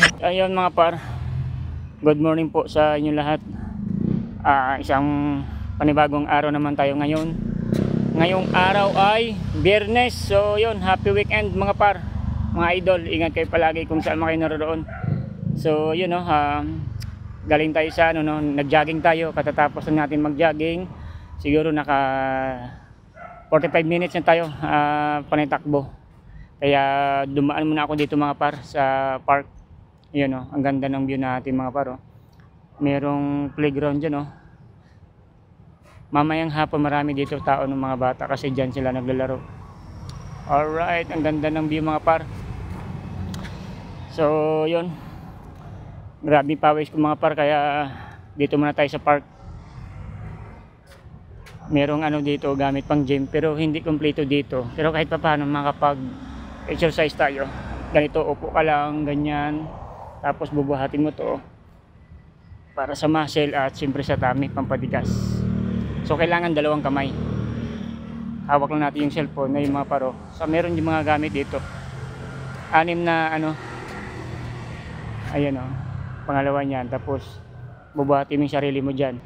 Ayun mga par, good morning po sa inyo lahat. Isang panibagong araw naman tayo ngayon. Ngayong araw ay Biyernes. So yun, happy weekend mga par, mga idol. Ingat kayo palagi kung saan kayo naroon. So yun galing tayo sa nag-jogging tayo. Katatapos na natin mag-jogging. Siguro naka 45 minutes na tayo panitakbo. Kaya dumaan muna ako dito mga par sa park. Yun ang ganda ng view natin mga par. Merong playground dyan Mamayang hapon marami dito tao ng mga bata kasi dyan sila naglalaro. Alright, ang ganda ng view mga par. So yun, grabe pawis ko mga par, kaya dito muna tayo sa park. Merong dito gamit pang gym pero hindi kompleto dito. Pero kahit pa paano makapag exercise tayo. Ganito, upo ka lang, ganyan. Tapos bubuhatin mo to para sa muscle at siyempre sa tummy, pampatigas. So kailangan dalawang kamay. Hawak lang natin yung cellphone na yung mga paro. So meron yung mga gamit dito. 6 na ayan pangalawa niyan. Tapos bubuhatin mo yung sarili mo dyan.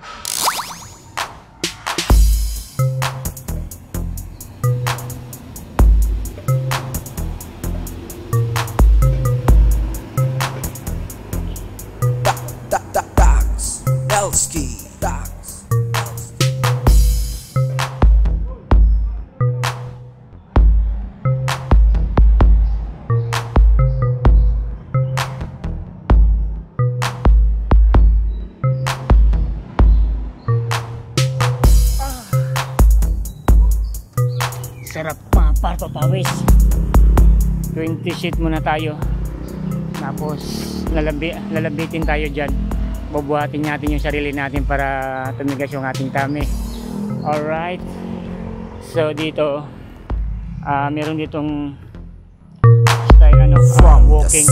Sarap par, papawis. 20 sheet muna tayo. Tapos lalabitin tayo dyan. Bubuhatin natin yung sarili natin para tumigas yung ating tummy. Alright. So dito meron ditong style walking.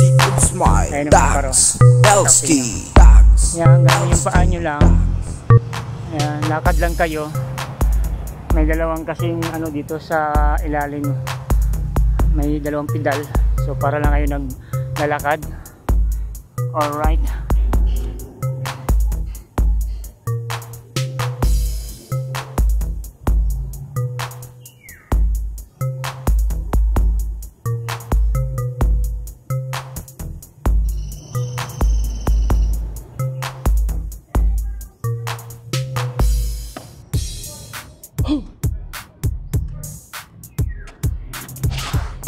Ayun naman paro. Yan, ganun yung paa nyo lang. Yan, lakad lang kayo. May dalawang kasing dito sa ilalim, may dalawang pedal, so para lang kayo naglalakad. Alright.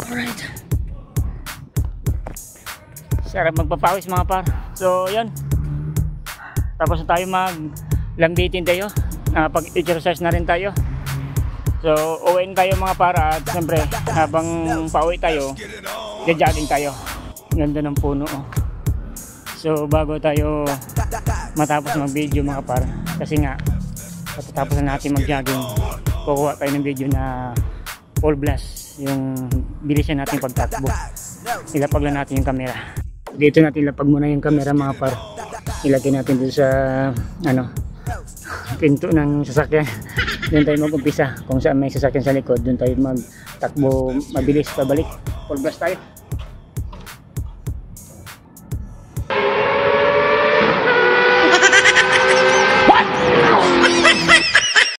Alright. Sarap magpapawis mga par. So yan, tapos na tayo maglambitin tayo, pag-exercise na rin tayo. So uwiin tayo mga par, at siyempre habang pauwi tayo, jogging tayo. Ganda ng puno So bago tayo matapos mag video mga par, kasi nga pagkatapos na natin mag-jogging, kukuha tayo ng video na full blast, yung bilisan natin pagtakbo. Ilapag lang natin yung camera. Dito natin ilapag muna yung camera mga par. Ilagay natin dito sa pinto ng sasakyan. Doon tayo mag-umpisa. Kung saan may sasakyan sa likod, doon tayo magtakbo mabilis pabalik. Full blast tayo.